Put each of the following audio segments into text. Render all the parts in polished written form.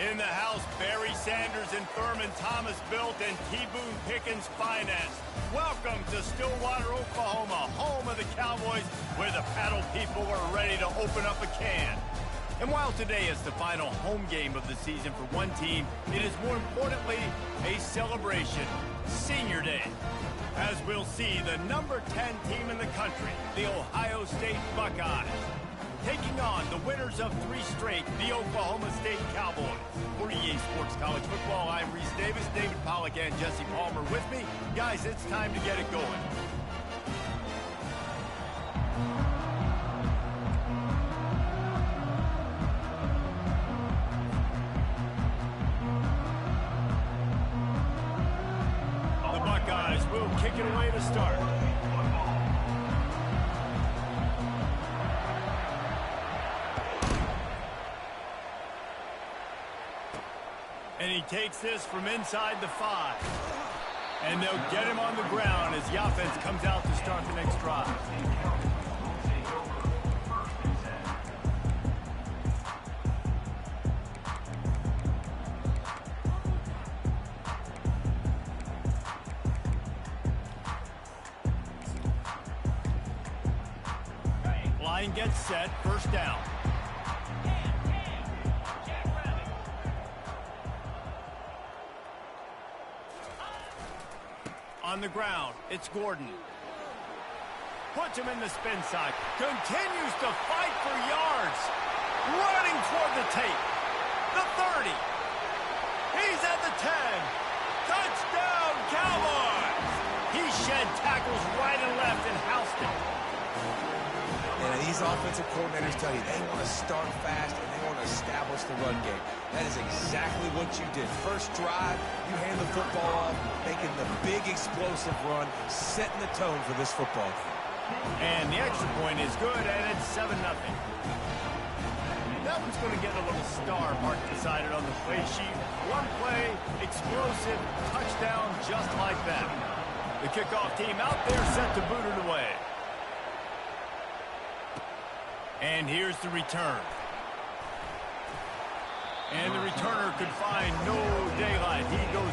In the house, Barry Sanders and Thurman Thomas built and T. Boone Pickens financed. Welcome to Stillwater, Oklahoma, home of the Cowboys, where the paddle people are ready to open up a can. And while today is the final home game of the season for one team, it is more importantly a celebration, Senior Day. As we'll see, the number 10 team in the country, the Ohio State Buckeyes, taking on the winners of 3 straight, the Oklahoma State Cowboys. For EA Sports College Football, I'm Reese Davis, David Pollack, and Jesse Palmer with me. Guys, it's time to get it going. The Buckeyes will kick it away to start. And he takes this from inside the 5. And they'll get him on the ground as the offense comes out to start the next drive. Line gets set, first down. On the ground, it's Gordon. Puts him in the spin side. Continues to fight for yards. Running toward the tape. The 30. He's at the 10. Touchdown, Cowboys! He shed tackles right and left and housed it. And these offensive coordinators tell you they want to start fast and they want to establish the run game. That is exactly what you did. First drive, you hand the football off, making the big explosive run, setting the tone for this football game. And the extra point is good, and it's 7-0. That one's going to get a little star mark decided on the play sheet. One play, explosive, touchdown, just like that. The kickoff team out there set to boot it away. And here's the return. And the returner could find no daylight. He goes.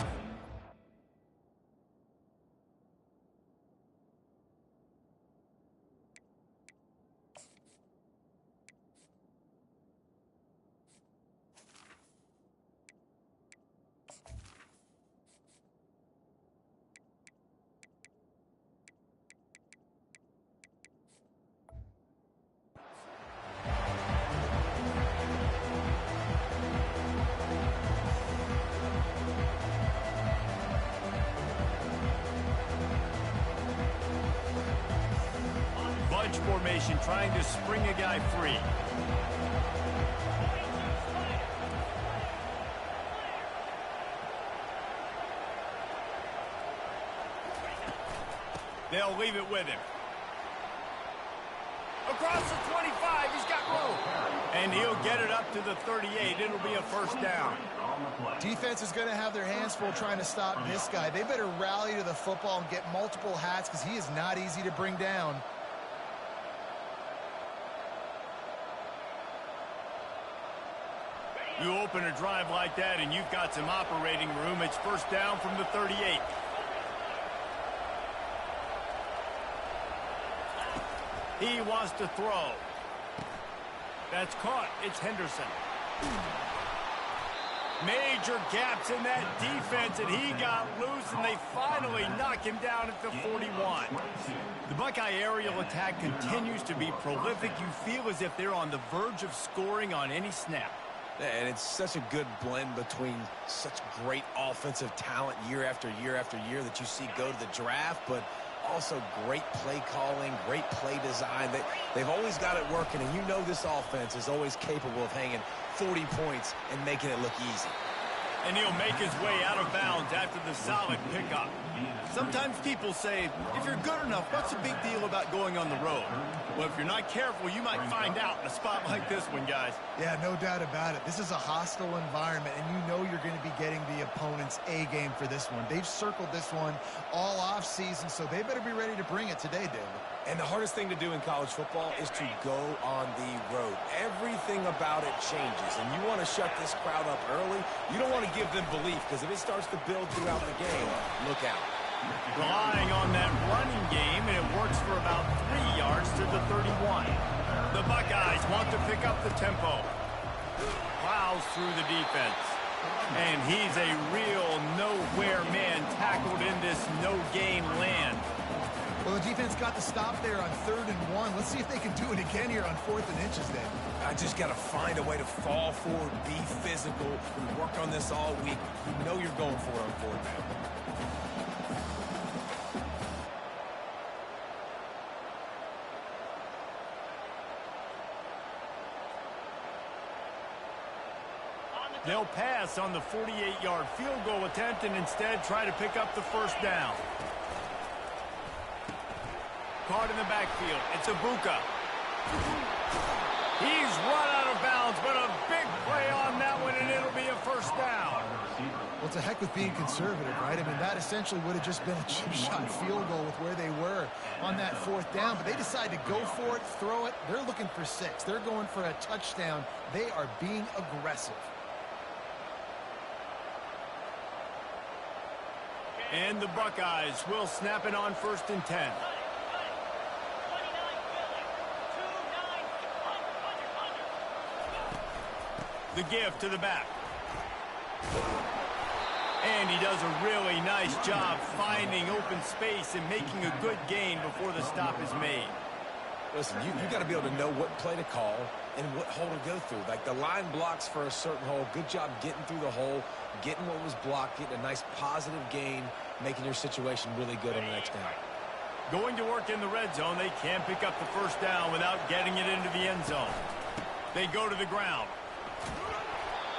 Formation trying to spring a guy free. They'll leave it with him. Across the 25, he's got room. And he'll get it up to the 38. It'll be a first down. Defense is going to have their hands full trying to stop this guy. They better rally to the football and get multiple hats because he is not easy to bring down. You open a drive like that and you've got some operating room. It's first down from the 38. He wants to throw. That's caught. It's Henderson. Major gaps in that defense, and he got loose, and they finally knock him down at the 41. The Buckeye aerial attack continues to be prolific. You feel as if they're on the verge of scoring on any snap. And it's such a good blend between such great offensive talent year after year after year that you see go to the draft, but also great play calling, great play design. They've always got it working, and you know this offense is always capable of hanging 40 points and making it look easy. And he'll make his way out of bounds after the solid pickup. Sometimes people say, if you're good enough, what's the big deal about going on the road? Well, if you're not careful, you might find out in a spot like this one, guys. Yeah, no doubt about it. This is a hostile environment, and you know you're going to be getting the opponent's A game for this one. They've circled this one all off season, so they better be ready to bring it today, David. And the hardest thing to do in college football is to go on the road. Everything about it changes, and you want to shut this crowd up early. You don't want to give them belief, because if it starts to build throughout the game, look out. Relying on that running game, and it works for about 3 yards to the 31. The Buckeyes want to pick up the tempo. Plows through the defense. And he's a real nowhere man tackled in this no-gain land. Well, the defense got the stop there on 3rd and 1. Let's see if they can do it again here on 4th and inches then. I just got to find a way to fall forward, be physical. We work on this all week. You know you're going for it on 4th down. They'll pass on the 48-yard field goal attempt and instead try to pick up the first down. Caught in the backfield. It's Ibuka. He's run out of bounds, but a big play on that one, and it'll be a first down. Well, it's a heck with being conservative, right? I mean, that essentially would have just been a chip shot field goal with where they were on that 4th down, but they decide to go for it, throw it. They're looking for 6. They're going for a touchdown. They are being aggressive. And the Buckeyes will snap it on 1st and 10. The give to the back. And he does a really nice job finding open space and making a good gain before the stop is made. Listen, you got to be able to know what play to call and what hole to go through. Like the line blocks for a certain hole. Good job getting through the hole, getting what was blocked, getting a nice positive gain, making your situation really good on the next down. Going to work in the red zone. They can't pick up the first down without getting it into the end zone. They go to the ground.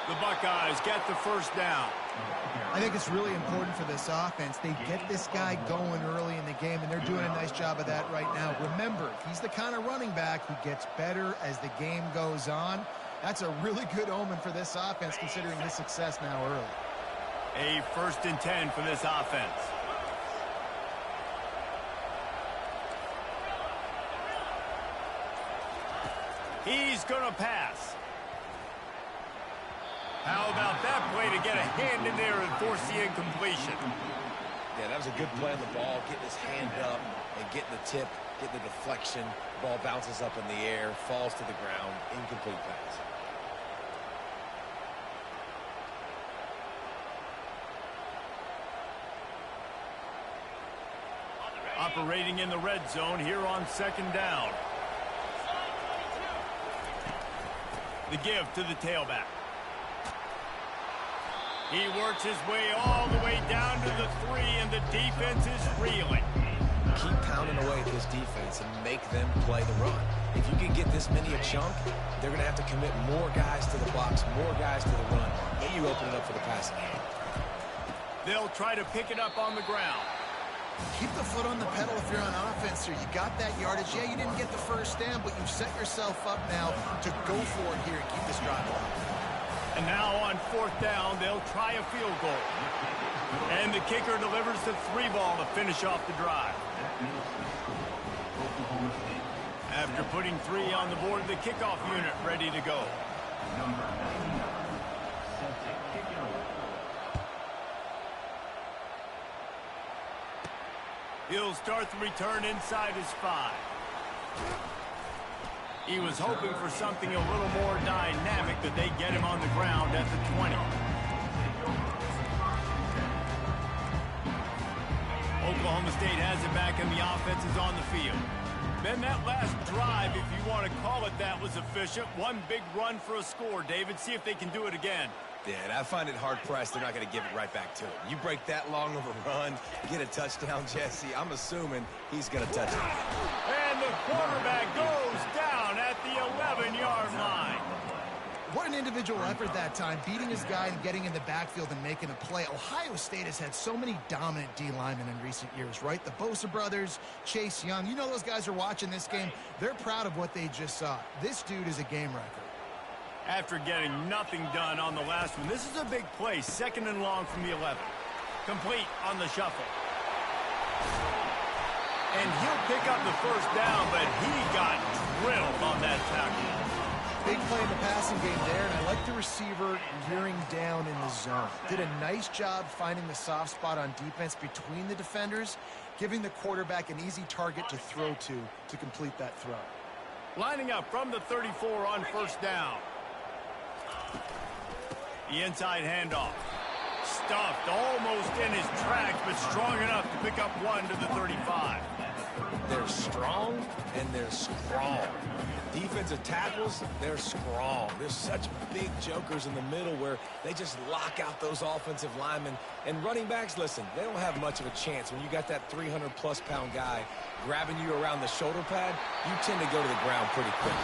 The Buckeyes get the first down. I think it's really important for this offense. They get this guy going early in the game, and they're doing a nice job of that right now. Remember, he's the kind of running back who gets better as the game goes on. That's a really good omen for this offense, considering his success now early. A 1st and 10 for this offense. He's going to pass. How about that play to get a hand in there and force the incompletion? Yeah, that was a good play on the ball, getting his hand up and getting the tip, getting the deflection. Ball bounces up in the air, falls to the ground, incomplete pass. Operating in the red zone here on 2nd down. The give to the tailback. He works his way all the way down to the 3, and the defense is reeling. Keep pounding away at this defense and make them play the run. If you can get this many a chunk, they're going to have to commit more guys to the box, more guys to the run, and you open it up for the passing game. They'll try to pick it up on the ground. Keep the foot on the pedal if you're on offense here. You got that yardage. Yeah, you didn't get the first down, but you've set yourself up now to go for it here and keep this drive alive. And now on 4th down, they'll try a field goal. And the kicker delivers the 3 ball to finish off the drive. After putting 3 on the board, the kickoff unit ready to go. He'll start the return inside his 5. He was hoping for something a little more dynamic, but they get him on the ground at the 20. Oklahoma State has it back, and the offense is on the field. Then that last drive, if you want to call it that, was efficient. One big run for a score, David. See if they can do it again. Yeah, and I find it hard-pressed they're not going to give it right back to him. You break that long of a run, get a touchdown, Jesse, I'm assuming he's going to touch it. And the quarterback goes down at the 11-yard line. What an individual effort that time, beating his guy and getting in the backfield and making a play. Ohio State has had so many dominant D linemen in recent years, right? The Bosa brothers, Chase Young. You know those guys are watching this game. They're proud of what they just saw. This dude is a game wrecker. After getting nothing done on the last one, this is a big play. 2nd and long from the 11. Complete on the shuffle. And he'll pick up the first down, but he got drilled on that tackle. Big play in the passing game there, and I like the receiver gearing down in the zone. Did a nice job finding the soft spot on defense between the defenders, giving the quarterback an easy target to throw to complete that throw. Lining up from the 34 on first down. The inside handoff. Stuffed almost in his tracks, but strong enough to pick up one to the 35. They're strong and they're strong. Defensive tackles, they're strong. There's such big jokers in the middle where they just lock out those offensive linemen. And running backs, listen, they don't have much of a chance. When you got that 300-plus pound guy grabbing you around the shoulder pad, you tend to go to the ground pretty quickly.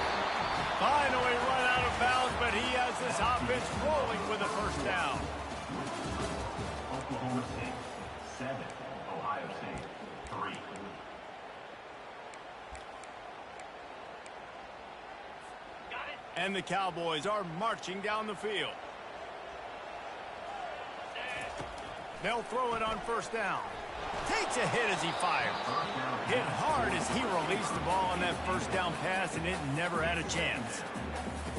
Finally run out of bounds, but he has this offense rolling with a first down. Oklahoma State 7, Ohio State 3. And the Cowboys are marching down the field. They'll throw it on first down. Takes a hit as he fires. Hit hard as he released the ball on that first down pass, and it never had a chance.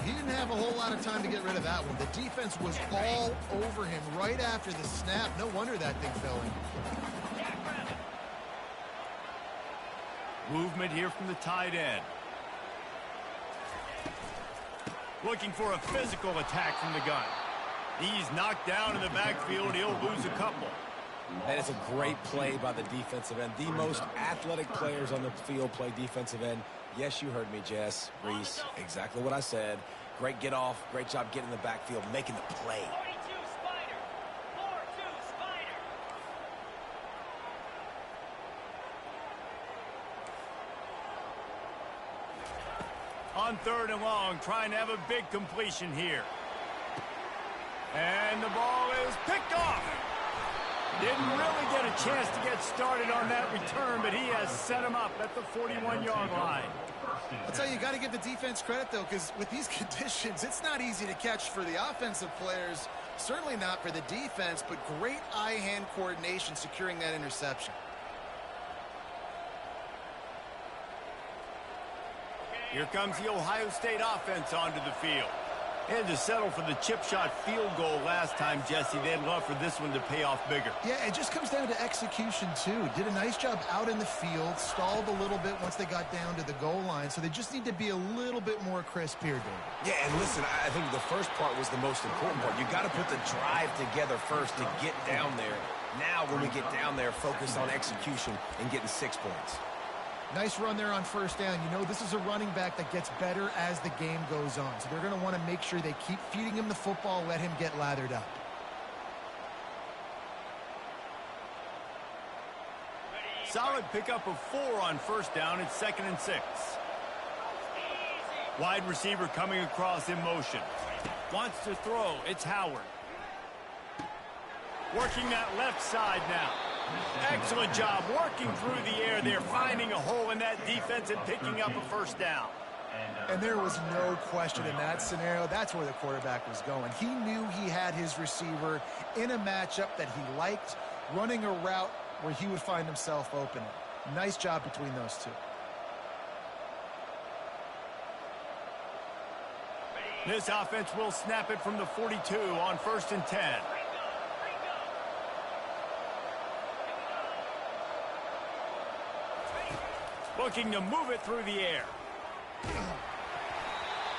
He didn't have a whole lot of time to get rid of that one. The defense was all over him right after the snap. No wonder that thing fell in. Movement here from the tight end. Looking for a physical attack from the gun. He's knocked down in the backfield. He'll lose a couple. That is a great play by the defensive end. The most athletic players on the field play defensive end. Yes, you heard me, Jess, Reese. Exactly what I said. Great get off. Great job getting in the backfield, making the play. 42 Spider. 4-2 Spider. On third and long, trying to have a big completion here. And the ball is picked off. Didn't really get a chance to get started on that return, but he has set him up at the 41-yard line. I'll tell you, you got to give the defense credit, though, because with these conditions, it's not easy to catch for the offensive players, certainly not for the defense, but great eye-hand coordination securing that interception. Here comes the Ohio State offense onto the field. They had to settle for the chip shot field goal last time, Jesse. They'd love for this one to pay off bigger. Yeah, it just comes down to execution, too. Did a nice job out in the field, stalled a little bit once they got down to the goal line, so they just need to be a little bit more crisp here, Dave. Yeah, and listen, I think the first part was the most important part. You got to put the drive together first to get down there. Now, when we get down there, focus on execution and getting 6 points. Nice run there on first down. You know, this is a running back that gets better as the game goes on. So they're going to want to make sure they keep feeding him the football, let him get lathered up. Solid pickup of 4 on first down. It's 2nd and 6. Wide receiver coming across in motion. Wants to throw. It's Howard. Working that left side now. Excellent job working through the air there, finding a hole in that defense and picking up a first down. And there was no question in that scenario. That's where the quarterback was going. He knew he had his receiver in a matchup that he liked, running a route where he would find himself open. Nice job between those two. This offense will snap it from the 42 on 1st and 10. Looking to move it through the air.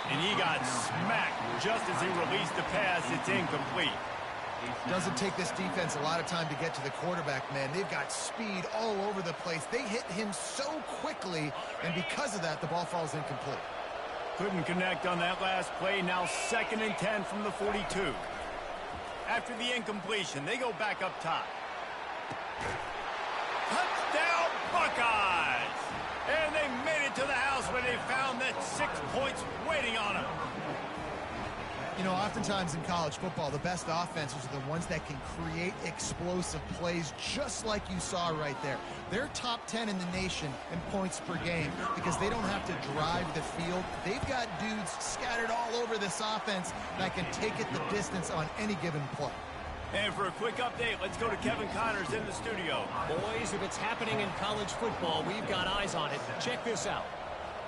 And he got smacked just as he released the pass. It's incomplete. Doesn't take this defense a lot of time to get to the quarterback, man. They've got speed all over the place. They hit him so quickly, and because of that, the ball falls incomplete. Couldn't connect on that last play. Now 2nd and 10 from the 42. After the incompletion, they go back up top. Touchdown, Buckeyes! And they made it to the house where they found that 6 points waiting on them. You know, oftentimes in college football, the best offenses are the ones that can create explosive plays just like you saw right there. They're top 10 in the nation in points per game because they don't have to drive the field. They've got dudes scattered all over this offense that can take it the distance on any given play. And for a quick update, let's go to Kevin Connors in the studio. Boys, if it's happening in college football, we've got eyes on it. Check this out.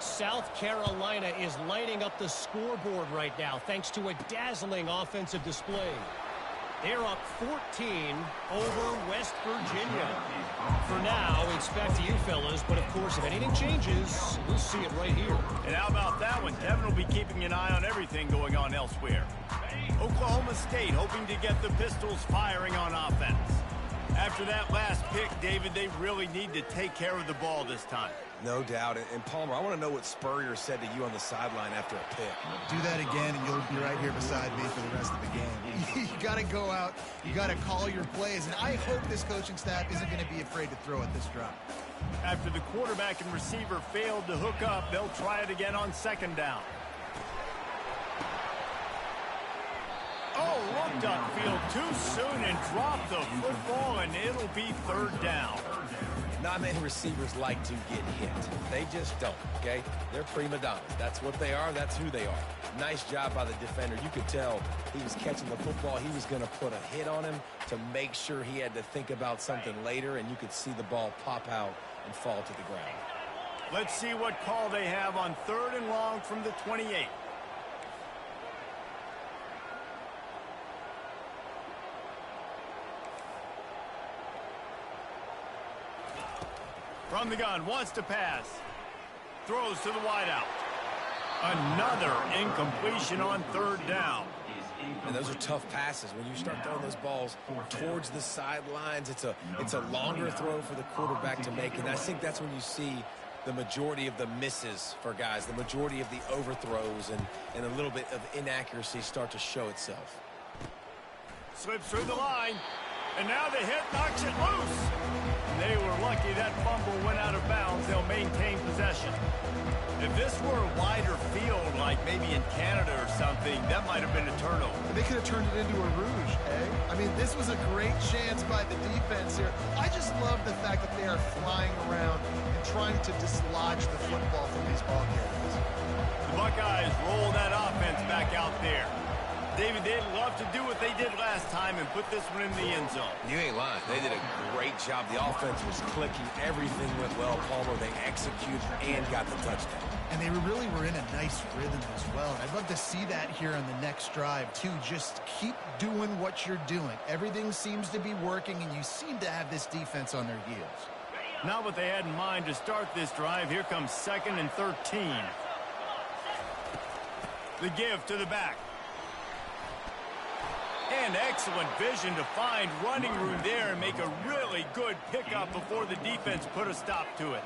South Carolina is lighting up the scoreboard right now thanks to a dazzling offensive display. They're up 14 over West Virginia. For now, it's back to you fellas, but of course, if anything changes, we'll see it right here. And how about that one? Kevin will be keeping an eye on everything going on elsewhere. Oklahoma State hoping to get the Pistols firing on offense. After that last pick, David, they really need to take care of the ball this time. No doubt. And Palmer, I want to know what Spurrier said to you on the sideline after a pick. Do that again, and you'll be right here beside me for the rest of the game. You got to go out. You got to call your plays. And I hope this coaching staff isn't going to be afraid to throw at this drop. After the quarterback and receiver failed to hook up, they'll try it again on second down. Oh, looked upfield too soon and dropped the football, and it'll be third down. Not many receivers like to get hit. They just don't, okay? They're prima donnas. That's what they are. That's who they are. Nice job by the defender. You could tell he was catching the football. He was going to put a hit on him to make sure he had to think about something later, and you could see the ball pop out and fall to the ground. Let's see what call they have on 3rd and long from the 28. From the gun, wants to pass. Throws to the wideout. Another incompletion on 3rd down. And those are tough passes. When you start throwing those balls towards the sidelines, it's a longer throw for the quarterback to make. And I think that's when you see the majority of the misses for guys, the majority of the overthrows and a little bit of inaccuracy start to show itself. Slips through the line. And now the hit knocks it loose. They were lucky that fumble went out of bounds. They'll maintain possession. If this were a wider field, like maybe in Canada or something, that might have been a turnover. They could have turned it into a rouge, eh? I mean, this was a great chance by the defense here. I just love the fact that they are flying around and trying to dislodge the football from these ball carriers. The Buckeyes roll that offense back out there. David, they'd love to do what they did last time and put this one in the end zone. You ain't lying. They did a great job. The offense was clicking. Everything went well, Palmer. They executed and got the touchdown. And they really were in a nice rhythm as well. And I'd love to see that here on the next drive, too. Just keep doing what you're doing. Everything seems to be working, and you seem to have this defense on their heels. Not what they had in mind to start this drive. Here comes 2nd and 13. The give to the back. And excellent vision to find running room there and make a really good pickup before the defense put a stop to it.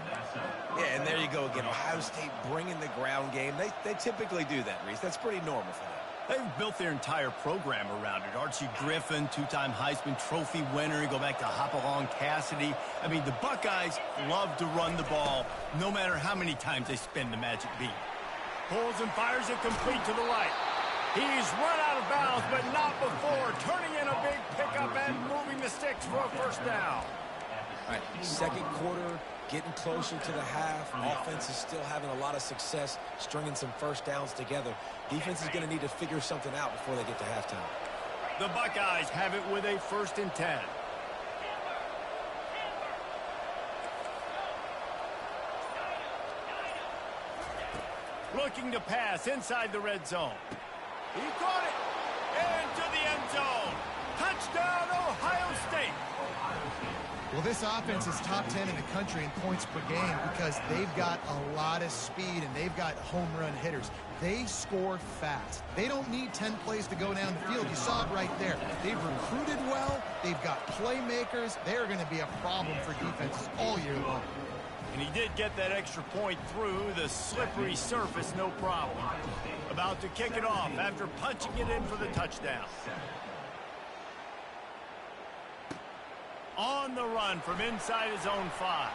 Yeah, and there you go again. Ohio State bringing the ground game. They typically do that, Reese. That's pretty normal for them. They've built their entire program around it. Archie Griffin, 2-time Heisman Trophy winner. You go back to Hopalong Cassidy. I mean, the Buckeyes love to run the ball no matter how many times they spin the magic beat. Pulls and fires it complete to the right. He's run out of bounds, but not before. Turning in a big pickup and moving the sticks for a first down. All right, second quarter, getting closer to the half. Offense is still having a lot of success stringing some first downs together. Defense is going to need to figure something out before they get to halftime. The Buckeyes have it with a 1st and 10. Looking to pass inside the red zone. He caught it into the end zone. Touchdown, Ohio State. Well, this offense is top 10 in the country in points per game because they've got a lot of speed and they've got home run hitters. They score fast. They don't need 10 plays to go down the field. You saw it right there. They've recruited well. They've got playmakers. They're going to be a problem for defenses all year long. And he did get that extra point through the slippery surface, no problem. About to kick it off after punching it in for the touchdown. On the run from inside his own 5.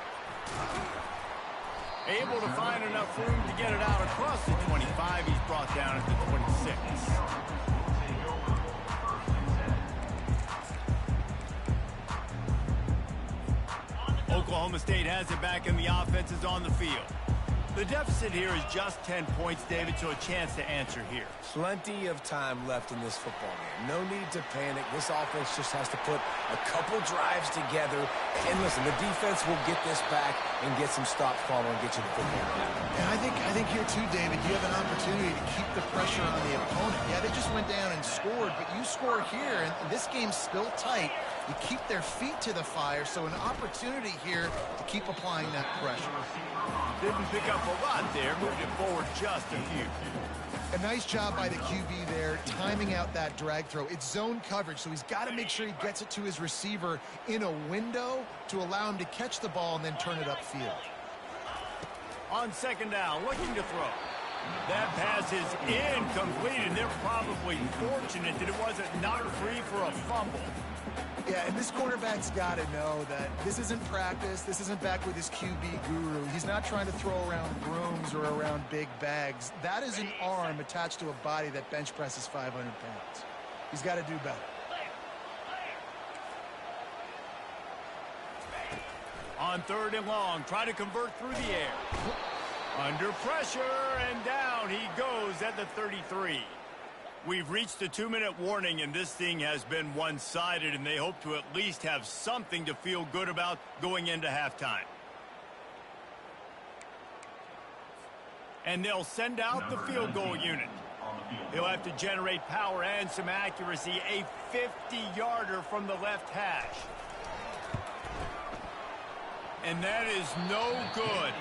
Able to find enough room to get it out across the 25. He's brought down at the 26. Oklahoma State has it back and the offense is on the field. The deficit here is just 10 points, David, so a chance to answer here. Plenty of time left in this football game. No need to panic. This offense just has to put a couple drives together. And listen, the defense will get this back and get some stops following and get you the football game. And I think here too, David, you have an opportunity to keep the pressure on the opponent. Yeah, they just went down and scored, but you score here, and this game's still tight. You keep their feet to the fire, so an opportunity here to keep applying that pressure. Didn't pick up a lot there, moved it forward just a few. A nice job by the QB there, timing out that drag throw. It's zone coverage, so he's got to make sure he gets it to his receiver in a window to allow him to catch the ball and then turn it upfield. On second down, looking to throw. That pass is incomplete, and they're probably fortunate that it wasn't knocked free for a fumble. Yeah, and this quarterback's got to know that this isn't practice. This isn't back with his QB guru. He's not trying to throw around brooms or around big bags. That is an arm attached to a body that bench presses 500 pounds. He's got to do better. On third and long, try to convert through the air. Under pressure, and down he goes at the 33. We've reached the 2-minute warning, and this thing has been one-sided, and they hope to at least have something to feel good about going into halftime. And they'll send out the field goal unit. He'll have to generate power and some accuracy, a 50-yarder from the left hash. And that is no good.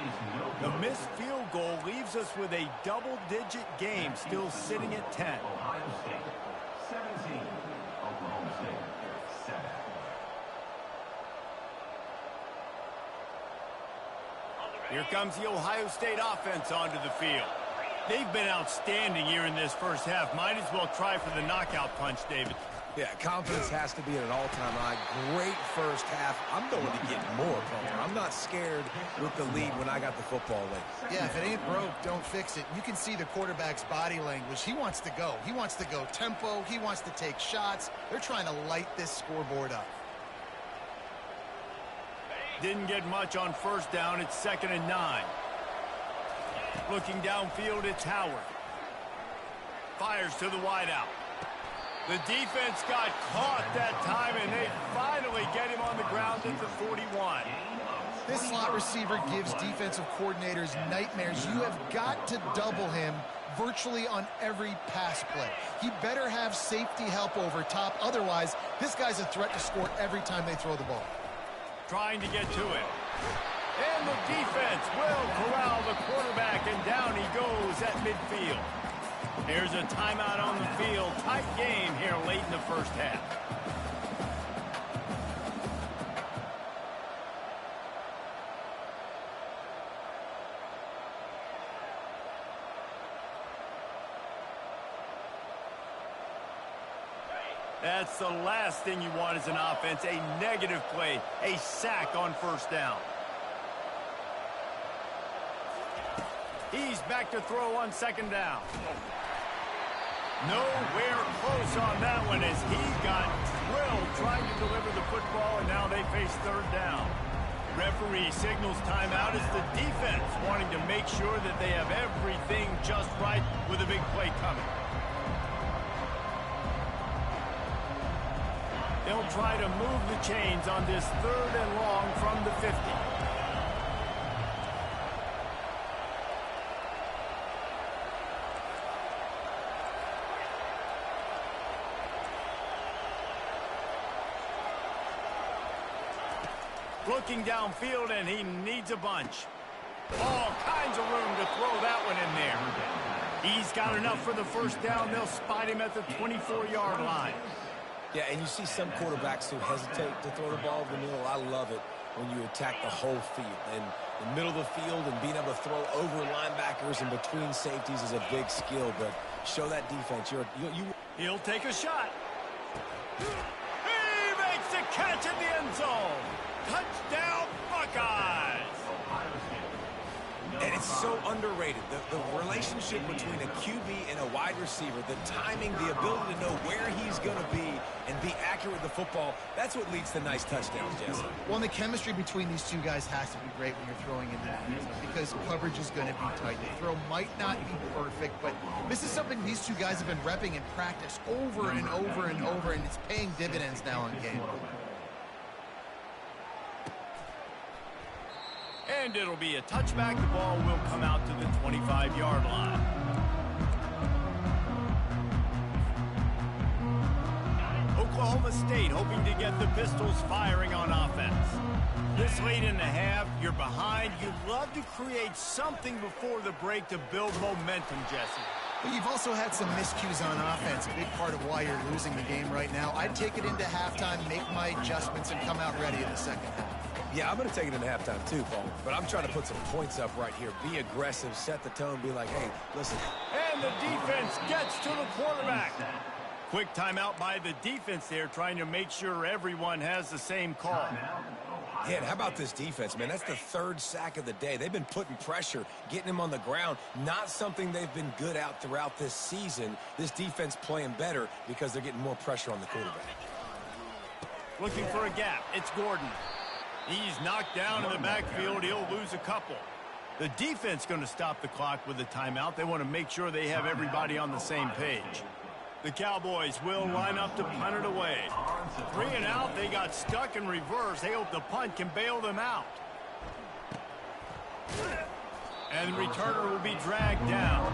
The missed field goal leaves us with a double-digit game, still sitting at 10. Ohio State 17, Oklahoma State 7. Here comes the Ohio State offense onto the field. They've been outstanding here in this first half. Might as well try for the knockout punch, David. Yeah, confidence has to be at an all-time high. Great first half. I'm going to get more, Coach. I'm not scared with the lead when I got the football late. Yeah, if it ain't broke, don't fix it. You can see the quarterback's body language. He wants to go. He wants to go tempo. He wants to take shots. They're trying to light this scoreboard up. Didn't get much on first down. It's 2nd and 9. Looking downfield, it's Howard. Fires to the wideout. The defense got caught that time, and they finally get him on the ground at the 41. This slot receiver gives defensive coordinators nightmares. You have got to double him virtually on every pass play. He better have safety help over top. Otherwise, this guy's a threat to score every time they throw the ball. Trying to get to him. And the defense will corral the quarterback, and down he goes at midfield. Here's a timeout on the field. Tight game here late in the first half. That's the last thing you want as an offense, a negative play, a sack on first down. He's back to throw on second down. Nowhere close on that one as he got drilled trying to deliver the football, and now they face third down. Referee signals timeout as the defense wanting to make sure that they have everything just right with a big play coming. They'll try to move the chains on this 3rd and long from the 50. Looking downfield, and he needs a bunch. All kinds of room to throw that one in there. He's got enough for the first down. They'll spot him at the 24-yard line. Yeah, and you see some quarterbacks who hesitate to throw the ball over the middle. I love it when you attack the whole field. And the middle of the field and being able to throw over linebackers and between safeties is a big skill. But show that defense. He'll take a shot. He makes the catch in the end zone. Touchdown, Buckeyes. Ohio State And it's so underrated. The relationship between a QB and a wide receiver, the timing, the ability to know where he's going to be and be accurate with the football, that's what leads to nice touchdowns, Jesse. Well, and the chemistry between these two guys has to be great when you're throwing into the end zone because coverage is going to be tight. The throw might not be perfect, but this is something these two guys have been repping in practice over and over and over, and it's paying dividends now in game. And it'll be a touchback. The ball will come out to the 25-yard line. Oklahoma State hoping to get the Pistols firing on offense. This late in the half, you're behind. You'd love to create something before the break to build momentum, Jesse. But you've also had some miscues on offense, a big part of why you're losing the game right now. I'd take it into halftime, make my adjustments, and come out ready in the second half. Yeah, I'm going to take it into halftime too, Paul. But I'm trying to put some points up right here. Be aggressive, set the tone, be like, hey, listen. And the defense gets to the quarterback. Quick timeout by the defense there, trying to make sure everyone has the same call. Yeah, and how about this defense, man? That's the third sack of the day. They've been putting pressure, getting him on the ground. Not something they've been good at throughout this season. This defense playing better because they're getting more pressure on the quarterback. Looking for a gap. It's Gordon. He's knocked down in the backfield. He'll lose a couple. The defense going to stop the clock with a timeout. They want to make sure they have everybody on the same page. The Cowboys will line up to punt it away. 3 and out. They got stuck in reverse. They hope the punt can bail them out. And the returner will be dragged down.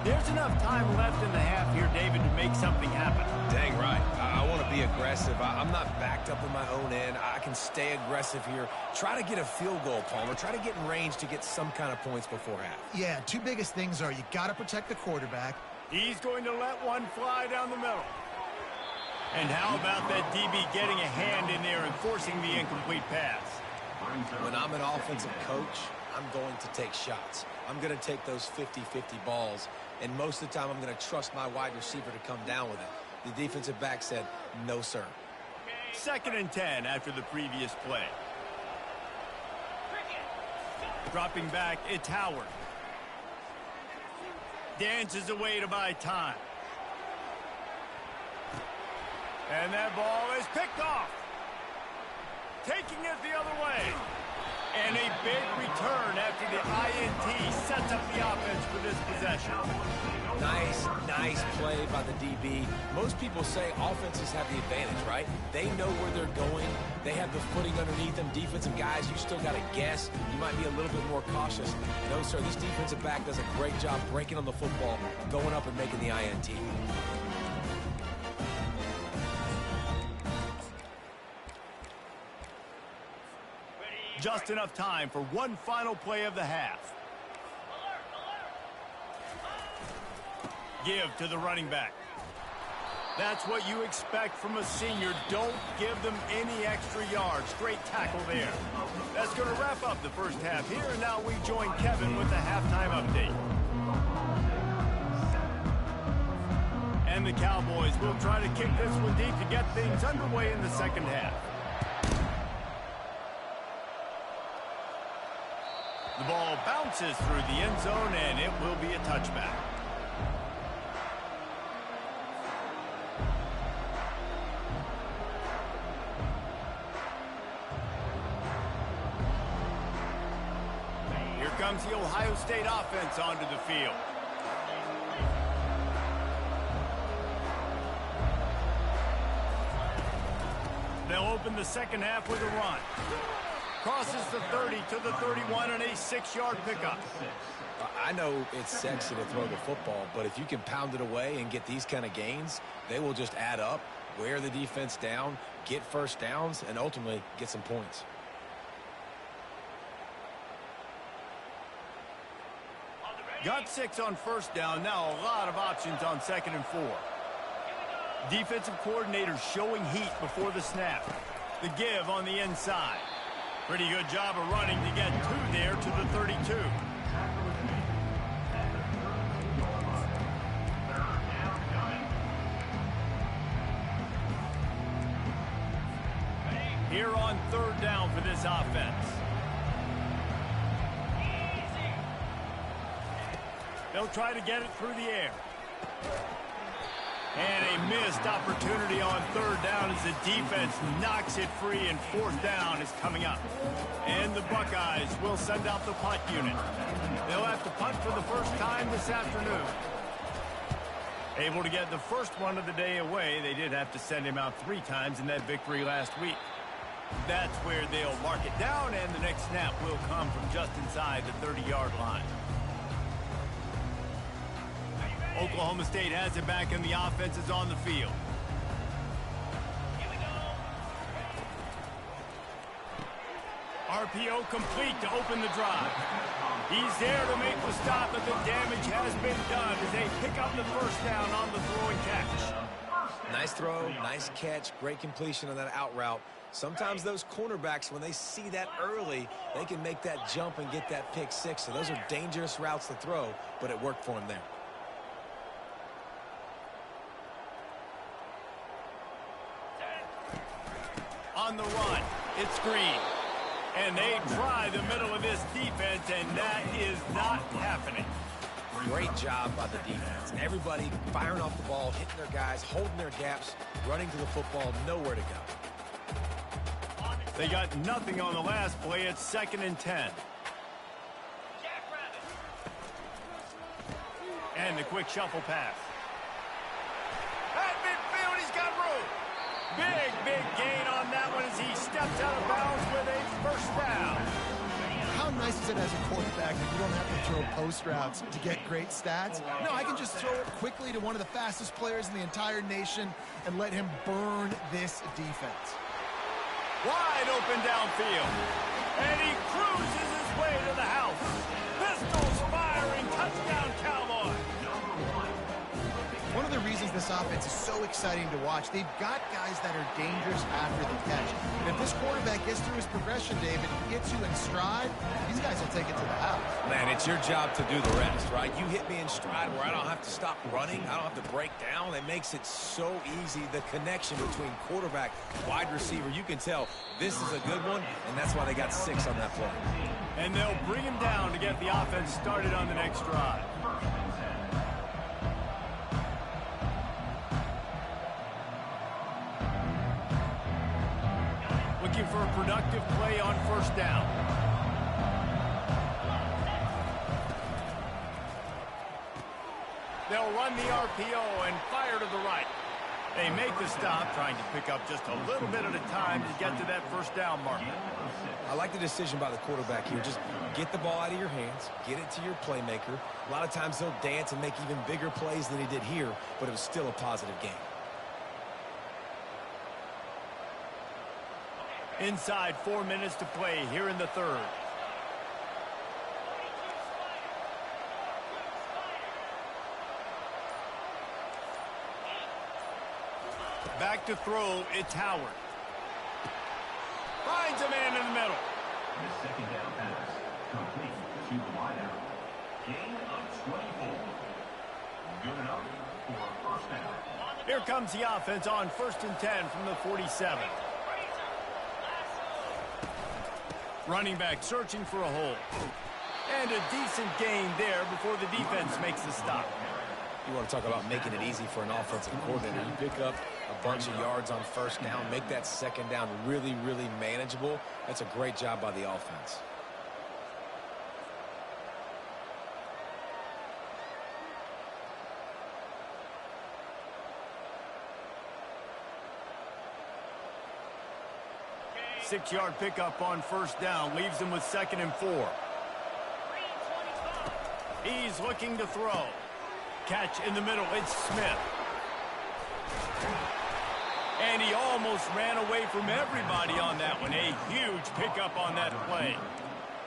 There's enough time left in the half here, David, to make something happen. Dang right. I want to be aggressive. I'm not backed up in my own end. I can stay aggressive here. Try to get a field goal, Palmer. Try to get in range to get some kind of points before half. Yeah, two biggest things are you got to protect the quarterback. He's going to let one fly down the middle. And how about that DB getting a hand in there and forcing the incomplete pass? When I'm an offensive coach, I'm going to take shots. I'm going to take those 50-50 balls, and most of the time I'm going to trust my wide receiver to come down with it. The defensive back said, no, sir. 2nd and 10 after the previous play. Dropping back, it's Howard. Dances away to buy time. And that ball is picked off. Taking it the other way. And a big return after the INT sets up the offense for this possession. Nice play by the DB. Most people say offenses have the advantage, right? They know where they're going. They have the footing underneath them. Defensive guys, you still got to guess. You might be a little bit more cautious. No, sir, this defensive back does a great job breaking on the football, going up and making the INT. Just enough time for one final play of the half. Give to the running back. That's what you expect from a senior. Don't give them any extra yards. Great tackle there. That's going to wrap up the first half here. And now we join Kevin with the halftime update. And the Cowboys will try to kick this one deep to get things underway in the second half. The ball bounces through the end zone, and it will be a touchback. Here comes the Ohio State offense onto the field. They'll open the second half with a run. Crosses the 30 to the 31 and a 6-yard pickup. I know it's sexy to throw the football, but if you can pound it away and get these kind of gains, they will just add up, wear the defense down, get first downs, and ultimately get some points. Got 6 on first down. Now a lot of options on 2nd and 4. Defensive coordinator showing heat before the snap. The give on the inside. Pretty good job of running to get two there to the 32. Here on third down for this offense. They'll try to get it through the air. And a missed opportunity on third down as the defense knocks it free, and fourth down is coming up. And the Buckeyes will send out the punt unit. They'll have to punt for the first time this afternoon. Able to get the first one of the day away. They did have to send him out 3 times in that victory last week. That's where they'll mark it down, and the next snap will come from just inside the 30-yard line. Oklahoma State has it back, and the offense is on the field. RPO complete to open the drive. He's there to make the stop, but the damage has been done as they pick up the first down on the throw and catch. Nice throw, nice catch, great completion on that out route. Sometimes those cornerbacks, when they see that early, they can make that jump and get that pick six. So those are dangerous routes to throw, but it worked for him there. On the run, it's Green. And they try the middle of this defense, and that is not happening. Great job by the defense. Everybody firing off the ball, hitting their guys, holding their gaps, running to the football, nowhere to go. They got nothing on the last play. It's 2nd and 10. And the quick shuffle pass. At midfield, he's got room. Big gain on that one as he steps out of bounds with a first down. How nice is it as a quarterback that you don't have to throw post routes to get great stats? No, I can just throw it quickly to one of the fastest players in the entire nation and let him burn this defense. Wide open downfield. And he cruises his way to the house. Pistols firing. Touchdown, Cowboys. One of the reasons this offense is so exciting to watch, they've got guys that are dangerous after the catch. And if this quarterback gets through his progression, David, gets you in stride, these guys will take it to the house. Man, it's your job to do the rest, right? You hit me in stride where I don't have to stop running. I don't have to break down. It makes it so easy, the connection between quarterback, wide receiver. You can tell this is a good one, and that's why they got 6 on that play. And they'll bring him down to get the offense started on the next drive. Looking for a productive play on first down. They'll run the RPO and fire to the right. They make the stop, trying to pick up just a little bit at a time to get to that first down marker. I like the decision by the quarterback here. Just get the ball out of your hands, get it to your playmaker. A lot of times they'll dance and make even bigger plays than he did here, but it was still a positive game. Inside 4 minutes to play here in the third. Back to throw, it's Howard. Finds a man in the middle. The second down pass, complete to the wideout. Gain of 24. Good enough for a first down. Here comes the offense on 1st and 10 from the 47. Running back searching for a hole. And a decent gain there before the defense makes the stop. You want to talk about making it easy for an offensive coordinator. You pick up a bunch of yards on first down, make that second down really manageable. That's a great job by the offense. Six-yard pickup on first down leaves him with 2nd and 4. He's looking to throw. Catch in the middle, it's Smith. And he almost ran away from everybody on that one. A huge pickup on that play.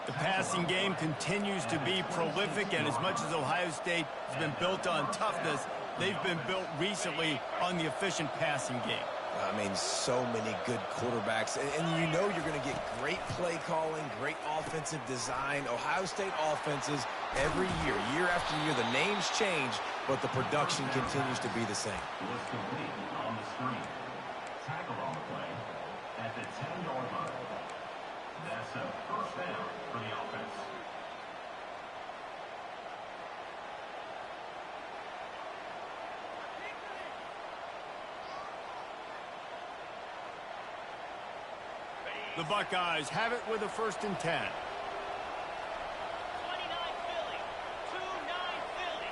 The passing game continues to be prolific, and as much as Ohio State has been built on toughness, they've been built recently on the efficient passing game. I mean, so many good quarterbacks. And you know you're going to get great play calling, great offensive design. Ohio State offenses every year, year after year, the names change, but the production continues to be the same. Was complete on the screen. Tackle on the play at the 10-yard line. That's a first down for the offense. The Buckeyes have it with a 1st and 10. 29 Philly. 2-9 Philly.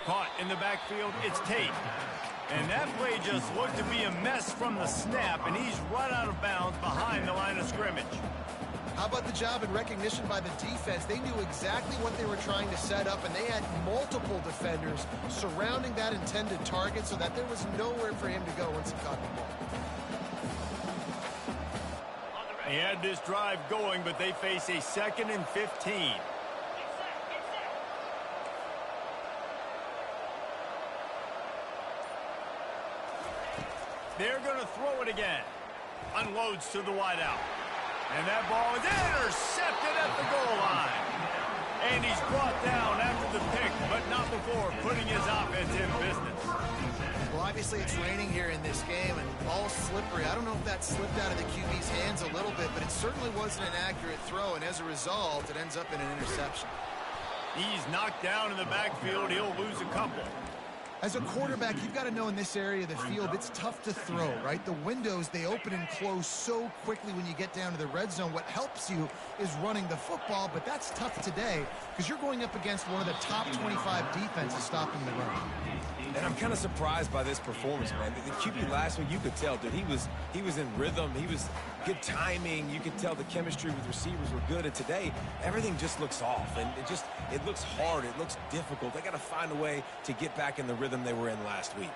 Caught in the backfield, it's Tate. And that play just looked to be a mess from the snap, and he's run out of bounds behind the line of scrimmage. How about the job and recognition by the defense? They knew exactly what they were trying to set up, and they had multiple defenders surrounding that intended target so that there was nowhere for him to go once he caught the ball. He had this drive going, but they face a 2nd and 15. They're going to throw it again. Unloads to the wideout. And that ball is intercepted at the goal line. And he's brought down after the pick, but not before putting his offense in business. Well, obviously it's raining here in this game, and ball's slippery. I don't know if that slipped out of the QB's hands a little bit, but it certainly wasn't an accurate throw, and as a result, it ends up in an interception. He's knocked down in the backfield. He'll lose a couple. As a quarterback, you've got to know in this area of the field, it's tough to throw, right? The windows, they open and close so quickly when you get down to the red zone. What helps you is running the football, but that's tough today because you're going up against one of the top 25 defenses stopping the run. And I'm kind of surprised by this performance, man. The QB last week, you could tell, dude, he was in rhythm. He was good timing. You could tell the chemistry with receivers were good. And today, everything just looks off. And it looks hard. It looks difficult. They got to find a way to get back in the rhythm they were in last week.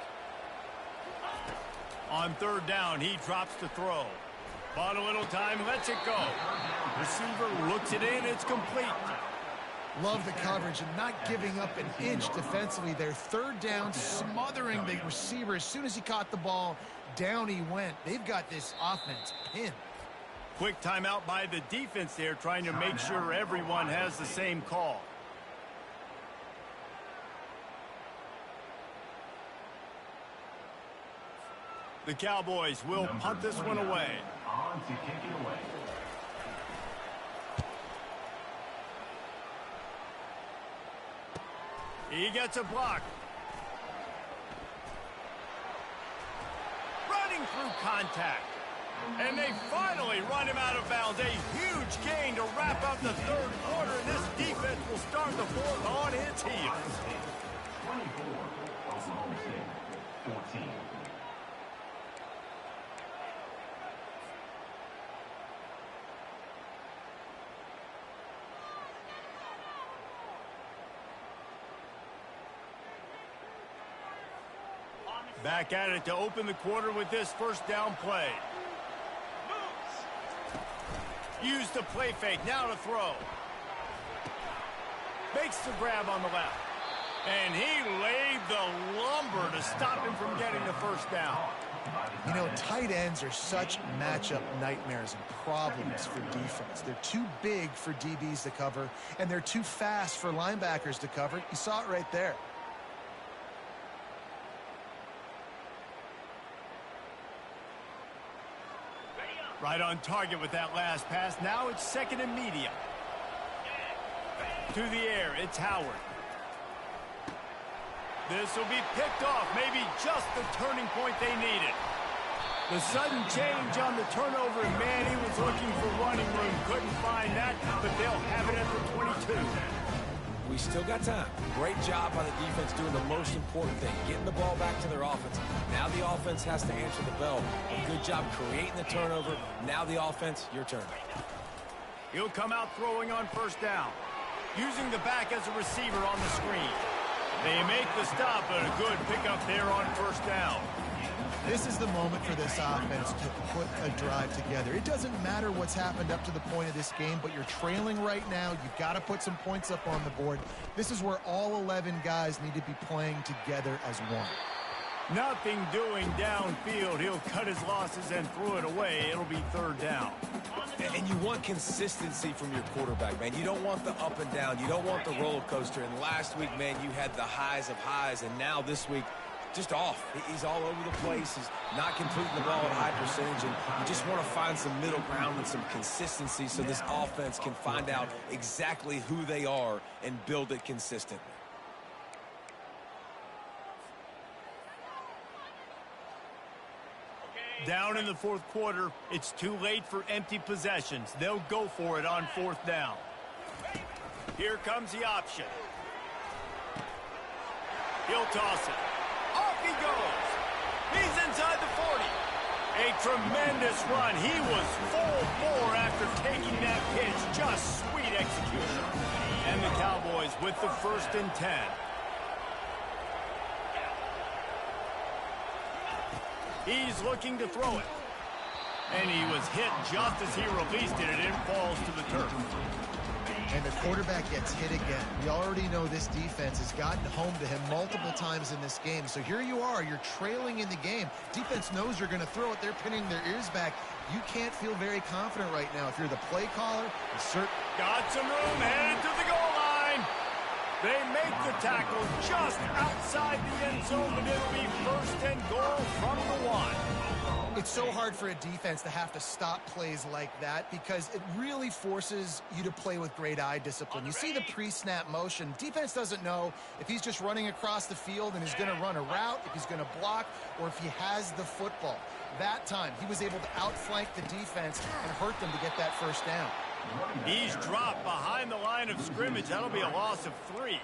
On 3rd down, he drops to throw. Bought a little time, lets it go. Receiver looks it in, it's complete. Love the coverage and not giving up an inch defensively. Their 3rd down, smothering the receiver. As soon as he caught the ball, down he went. They've got this offense pinned. Quick timeout by the defense there, trying to make sure everyone has the same call. The Cowboys will punt this one away. On to kick it away. He gets a block. Running through contact. And they finally run him out of bounds. A huge gain to wrap up the 3rd quarter. And this defense will start the 4th on its heels. 24, Oklahoma State, 14. Back at it to open the quarter with this 1st down play. Use the play fake, now to throw. Makes the grab on the left. And he laid the lumber to stop him from getting the 1st down. You know, tight ends are such matchup nightmares and problems for defense. They're too big for DBs to cover, and they're too fast for linebackers to cover. You saw it right there. Right on target with that last pass. Now it's 2nd and medium. To the air, it's Howard. This will be picked off. Maybe just the turning point they needed. The sudden change on the turnover, and man, he was looking for running room. Couldn't find that, but they'll have it at the 22. We still got time. Great job by the defense doing the most important thing, getting the ball back to their offense. Now the offense has to answer the bell. Good job creating the turnover. Now the offense, your turn. He'll come out throwing on 1st down. Using the back as a receiver on the screen. They make the stop, but a good pickup there on 1st down. This is the moment for this offense to put a drive together. It doesn't matter what's happened up to the point of this game, but you're trailing right now. You've got to put some points up on the board. This is where all 11 guys need to be playing together as one. Nothing doing downfield. He'll cut his losses and throw it away. It'll be third down. And you want consistency from your quarterback, man. You don't want the up and down. You don't want the roller coaster. And last week, man, you had the highs of highs. And now this week, just off. He's all over the place. He's not completing the ball at a high percentage. And you just want to find some middle ground and some consistency so this offense can find out exactly who they are and build it consistently. Down in the fourth quarter, it's too late for empty possessions. They'll go for it on fourth down. Here comes the option. He'll toss it. Off he goes. He's inside the 40. A tremendous run. He was full bore after taking that pitch. Just sweet execution. And the Cowboys with the 1st and 10. He's looking to throw it. And he was hit just as he released it, and it falls to the turf. And the quarterback gets hit again. We already know this defense has gotten home to him multiple times in this game. So here you are. You're trailing in the game. Defense knows you're going to throw it. They're pinning their ears back. You can't feel very confident right now. If you're the play caller, got some room, headed to the goal line. They make the tackle just outside the end zone, but it'll be 1st and goal from the 1. It's so hard for a defense to have to stop plays like that because it really forces you to play with great eye discipline. You see the pre-snap motion. Defense doesn't know if he's just running across the field and he's going to run a route, if he's going to block, or if he has the football. That time, he was able to outflank the defense and hurt them to get that 1st down. He's dropped behind the line of scrimmage. That'll be a loss of 3.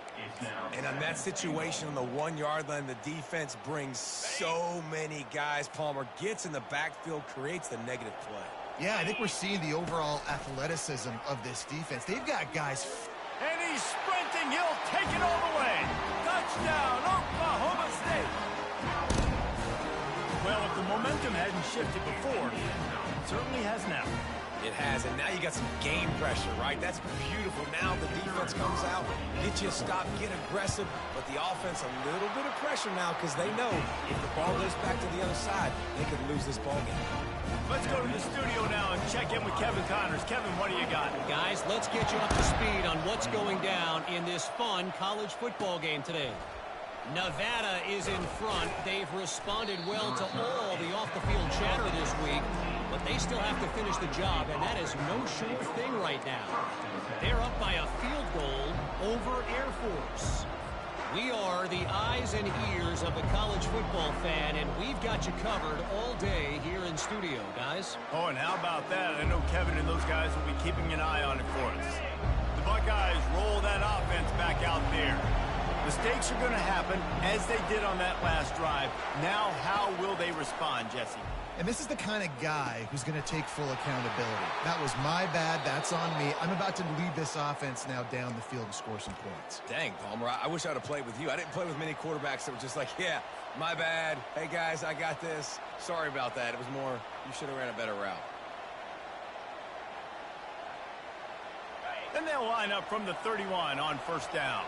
And on that situation on the 1-yard line, the defense brings so many guys. Palmer gets in the backfield, creates the negative play. Yeah, I think we're seeing the overall athleticism of this defense. They've got guys. And he's sprinting. He'll take it all the way. Touchdown, Oklahoma State. Well, if the momentum hadn't shifted before, it certainly has now. It has, and now you got some game pressure, right? That's beautiful. Now the defense comes out, get you a stop, get aggressive, but the offense a little bit of pressure now because they know if the ball goes back to the other side, they could lose this ball game. Let's go to the studio now and check in with Kevin Connors. Kevin, what do you got? Guys, let's get you up to speed on what's going down in this fun college football game today. Nevada is in front. They've responded well to all the off-the-field chatter this week, but they still have to finish the job, and that is no sure thing right now. They're up by a field goal over Air Force. We are the eyes and ears of the college football fan, and we've got you covered all day here in studio, guys. Oh, and how about that? I know Kevin and those guys will be keeping an eye on it for us. The Buckeyes roll that offense back out there. Mistakes are going to happen, as they did on that last drive. Now, how will they respond, Jesse? And this is the kind of guy who's going to take full accountability. That was my bad. That's on me. I'm about to lead this offense now down the field and score some points. Dang, Palmer, I wish I would have played with you. I didn't play with many quarterbacks that were just like, yeah, my bad. Hey, guys, I got this. Sorry about that. It was more, you should have ran a better route. Then they'll line up from the 31 on 1st down.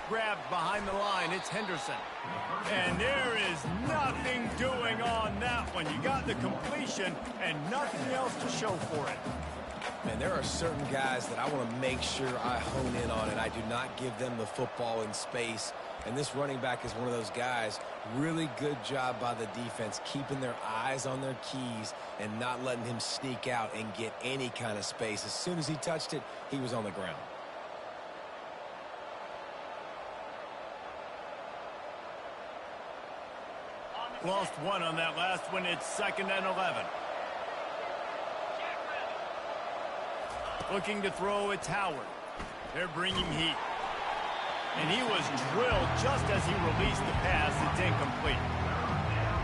Grabbed behind the line, it's Henderson. And there is nothing doing on that one. You got the completion and nothing else to show for it. Man, there are certain guys that I want to make sure I hone in on, and I do not give them the football in space. And this running back is one of those guys. Really good job by the defense, keeping their eyes on their keys and not letting him sneak out and get any kind of space. As soon as he touched it, he was on the ground. Lost one on that last one. It's 2nd and 11. Looking to throw, it's Howard. They're bringing heat. And he was drilled just as he released the pass. It's incomplete.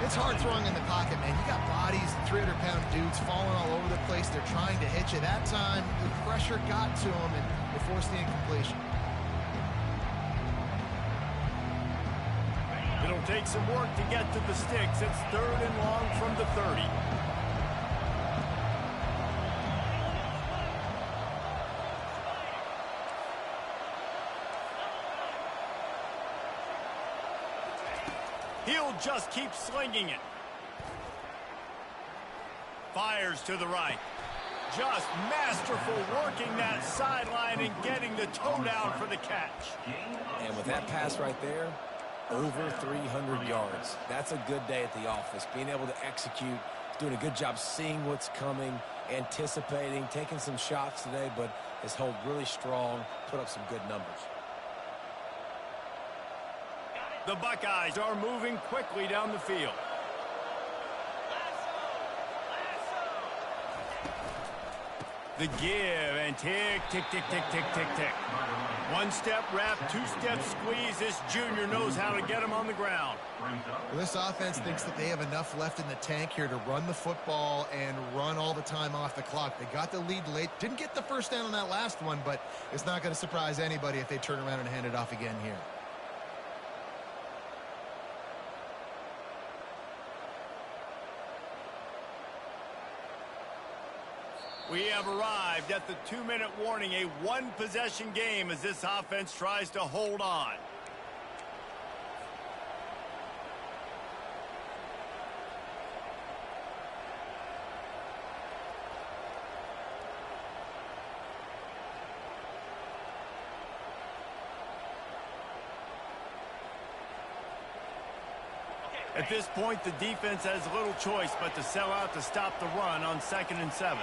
It's hard throwing in the pocket, man. You got bodies, 300-pound dudes falling all over the place. They're trying to hit you. That time, the pressure got to him, and they forced the incompletion. take some work to get to the sticks. It's 3rd and long from the 30. He'll just keep slinging it. Fires to the right. Just masterful working that sideline and getting the toe down for the catch. And with that pass right there, over 300 yards. That's a good day at the office. Being able to execute, doing a good job seeing what's coming, anticipating, taking some shots today, but his hold really strong, put up some good numbers. The Buckeyes are moving quickly down the field. The give and tick, tick, tick, tick, tick, tick, tick. 1-step wrap, 2-step squeeze. This junior knows how to get him on the ground. Well, this offense thinks that they have enough left in the tank here to run the football and run all the time off the clock. They got the lead late. Didn't get the first down on that last one, but it's not going to surprise anybody if they turn around and hand it off again here. We have arrived at the 2-minute warning, a one-possession game as this offense tries to hold on. At this point, the defense has little choice but to sell out to stop the run on 2nd and 7.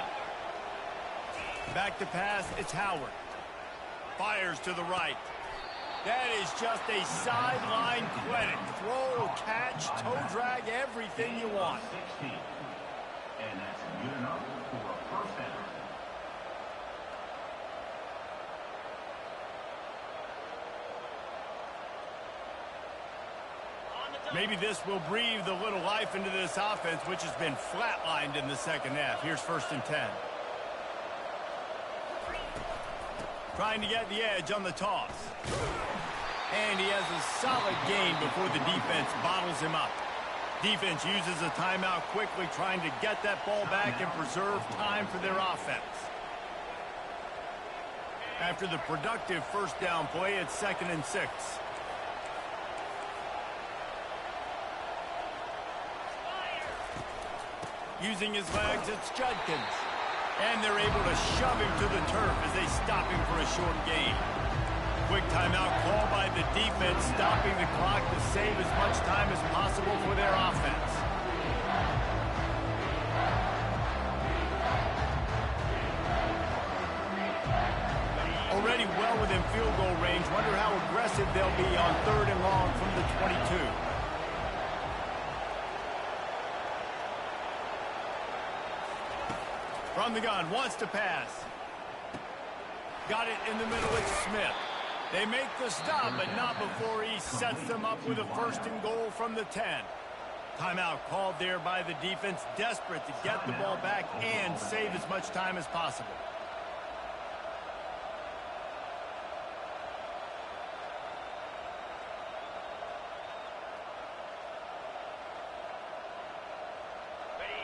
Back to pass, it's Howard. Fires to the right. That is just a sideline credit. Throw, catch, toe drag, everything you want. 16. And that's good enough for a first down. Maybe this will breathe a little life into this offense, which has been flatlined in the second half. Here's 1st and 10. Trying to get the edge on the toss. And he has a solid gain before the defense bottles him up. Defense uses a timeout quickly, trying to get that ball back and preserve time for their offense. After the productive first down play, it's 2nd and 6. Using his legs, it's Judkins. And they're able to shove him to the turf as they stop him for a short gain. Quick timeout call by the defense, stopping the clock to save as much time as possible for their offense. Already well within field goal range. Wonder how aggressive they'll be on 3rd and long from the 22. From the gun, wants to pass. Got it in the middle, it's Smith. They make the stop, but not before he sets them up with a 1st and goal from the 10. Timeout called there by the defense, desperate to get the ball back and save as much time as possible.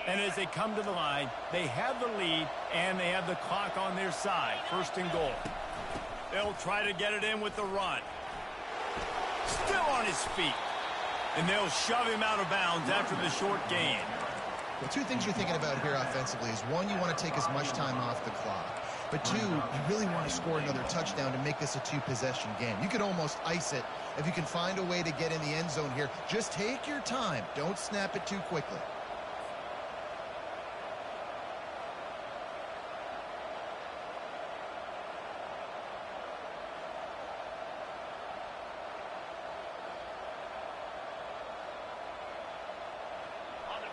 And as they come to the line, they have the lead and they have the clock on their side. 1st and goal. They'll try to get it in with the run. Still on his feet. And they'll shove him out of bounds after the short gain. Well, 2 things you're thinking about here offensively is, 1, you want to take as much time off the clock. But 2, you really want to score another touchdown to make this a 2-possession game. You could almost ice it if you can find a way to get in the end zone here. Just take your time. Don't snap it too quickly.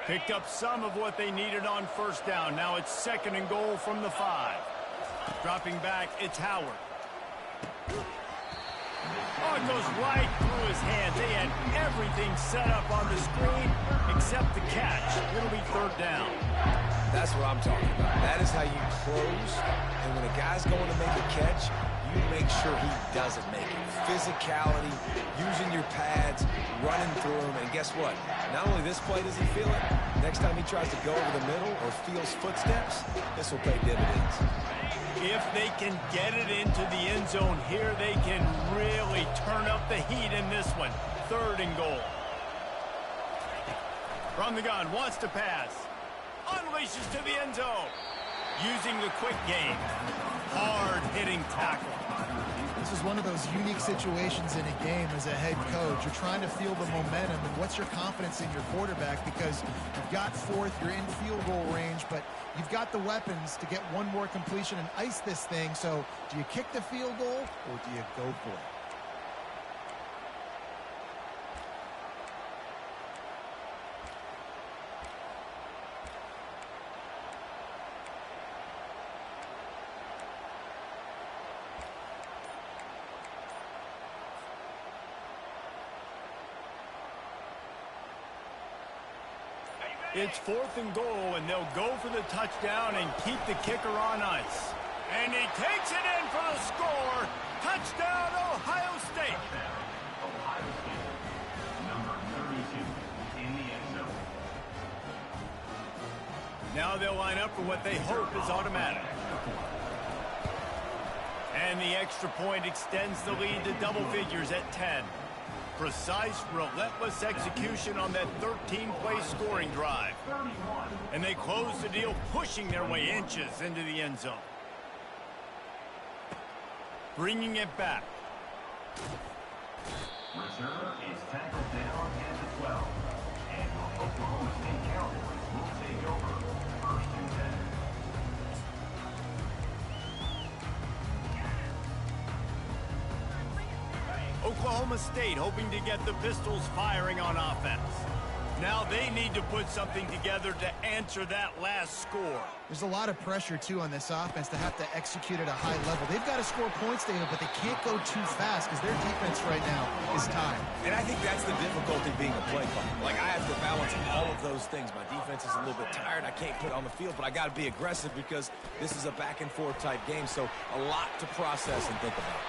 Picked up some of what they needed on 1st down. Now it's 2nd and goal from the 5. Dropping back, it's Howard. Oh, it goes right through his hands. They had everything set up on the screen except the catch. It'll be 3rd down. That's what I'm talking about. That is how you close. And when a guy's going to make a catch, you you make sure he doesn't make it. Physicality, using your pads, running through them, and guess what? Not only this play does he feel it, next time he tries to go over the middle or feels footsteps, this will pay dividends. If they can get it into the end zone here, they can really turn up the heat in this one. 3rd and goal. From the gun, wants to pass. Unleashes to the end zone. Using the quick game. Hard-hitting tackle. This is one of those unique situations in a game as a head coach. You're trying to feel the momentum, and what's your confidence in your quarterback? Because you've got 4th, you're in field goal range, but you've got the weapons to get one more completion and ice this thing. So do you kick the field goal or do you go for it? It's 4th and goal, and they'll go for the touchdown and keep the kicker on ice. And he takes it in for the score. Touchdown, Ohio State. Ohio State, number 32 in the end zone. Now they'll line up for what they hope is automatic. And the extra point extends the lead to double figures at 10. Precise, relentless execution on that 13-play scoring drive. And they close the deal, pushing their way inches into the end zone. Bringing it back. Reserve is tackled down at the 12. And the Oklahoma State Cowboys will take over 1st and 10. Oklahoma State hoping to get the Pistols firing on offense. Now they need to put something together to answer that last score. There's a lot of pressure, too, on this offense to have to execute at a high level. They've got to score points, David, but they can't go too fast because their defense right now is tied. And I think that's the difficulty being a play caller. Like, I have to balance all of those things. My defense is a little bit tired. I can't put it on the field, but I got to be aggressive because this is a back-and-forth type game, so a lot to process and think about.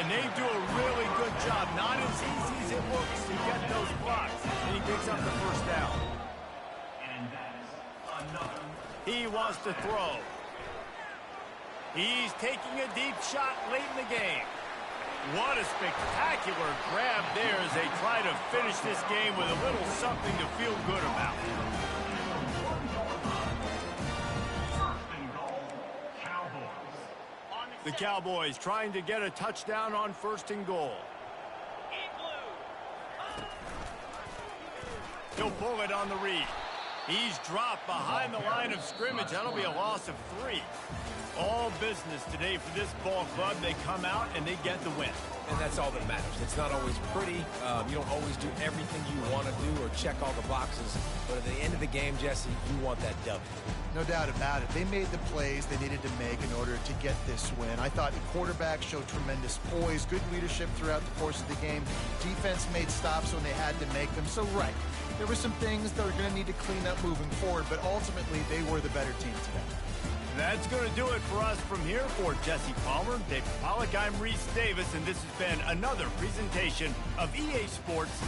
And they do a really good job. Not as easy as it looks to get those blocks. And he picks up the 1st down. And that's another. He wants to throw. He's taking a deep shot late in the game. What a spectacular grab there as they try to finish this game with a little something to feel good about. 1st and goal, Cowboys. The Cowboys trying to get a touchdown on 1st and goal. He'll pull it on the read. He's dropped behind the line of scrimmage. That'll be a loss of 3. All business today for this ball club. They come out and they get the win. And that's all that matters. It's not always pretty. You don't always do everything you want to do or check all the boxes. But at the end of the game, Jesse, you want that W. No doubt about it. They made the plays they needed to make in order to get this win. I thought the quarterback showed tremendous poise, good leadership throughout the course of the game. Defense made stops when they had to make them. So, right, there were some things that were going to need to clean up moving forward, but ultimately they were the better team today. That's going to do it for us from here. For Jesse Palmer, David Pollack, I'm Reese Davis, and this has been another presentation of EA Sports